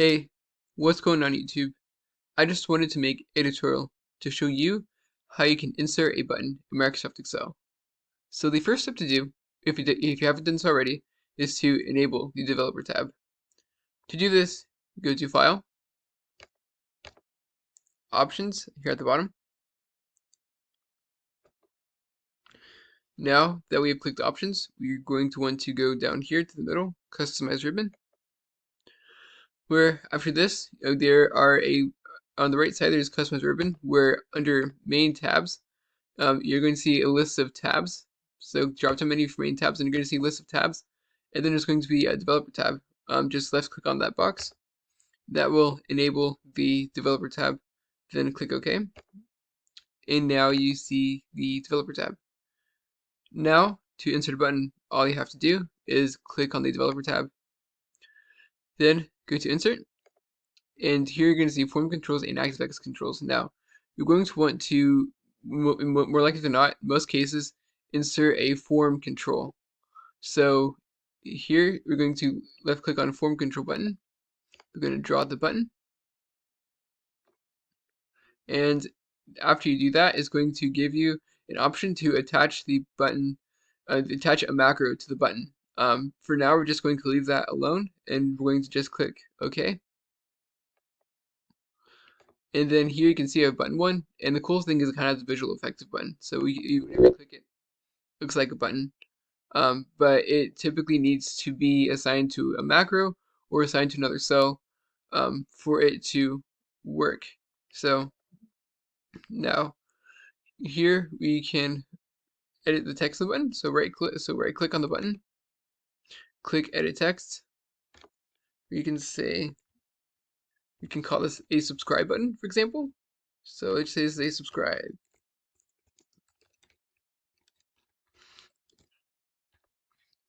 Hey, what's going on YouTube? I just wanted to make a tutorial to show you how you can insert a button in Microsoft Excel. So the first step to do, if you haven't done so already, is to enable the Developer tab. To do this, go to File, Options here at the bottom. Now that we have clicked Options, we're going to want to go down here to the middle, Customize Ribbon. Where after this, there are on the right side there's Customize Ribbon, where under Main Tabs, you're going to see a list of tabs. So drop down menu for main tabs, and you're going to see a list of tabs. And then there's going to be a developer tab. Just left click on that box. That will enable the developer tab. Then click OK. And now you see the developer tab. Now to insert a button, all you have to do is click on the developer tab. Then go to insert. And here you're going to see form controls and ActiveX controls. Now you're going to want to, more likely than not, in most cases, insert a form control. So here we're going to left click on form control button. We're going to draw the button, and after you do that, it's going to give you an option to attach the button, attach a macro to the button. For now, we're just going to leave that alone, and we're going to just click OK. And then here you can see I have button 1, and the coolest thing is it kind of has a visual effective button. So whenever you click it, looks like a button. But it typically needs to be assigned to a macro or assigned to another cell for it to work. So now here we can edit the text of the button. So right click on the button, click edit text. You can call this a subscribe button, for example. So it says a subscribe.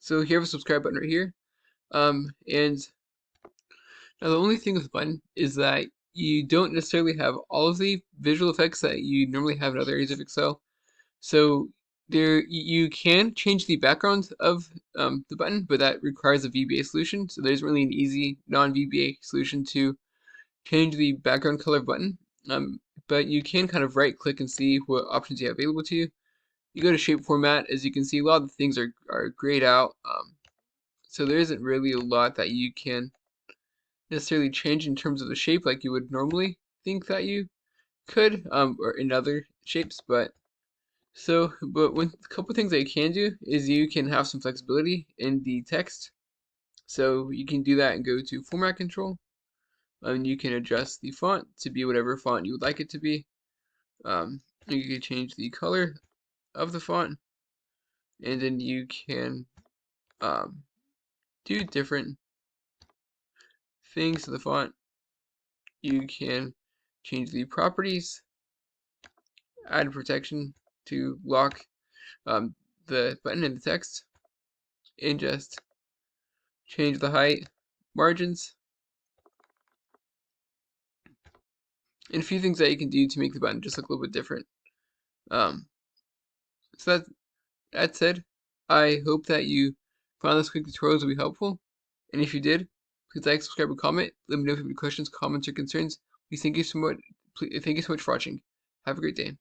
So here we have a subscribe button right here. And now the only thing with the button is that you don't necessarily have all of the visual effects that you normally have in other areas of Excel. So you can change the background of the button, but that requires a VBA solution. So there's really an easy non-VBA solution to change the background color button. But you can kind of right click and see what options you have available to you. You go to shape format. As you can see, a lot of the things are grayed out. So there isn't really a lot that you can necessarily change in terms of the shape like you would normally think that you could, or in other shapes. But a couple things that you can do is you can have some flexibility in the text. So you can do that and go to format control, and you can adjust the font to be whatever font you would like it to be. You can change the color of the font, and then you can do different things to the font. You can change the properties, add protection to lock the button and the text, and just change the height, margins, and a few things that you can do to make the button just look a little bit different. So that said, I hope that you found this quick tutorial to be helpful, and if you did, please like, subscribe, and comment. Let me know if you have any questions, comments, or concerns. Thank you so much for watching. Have a great day.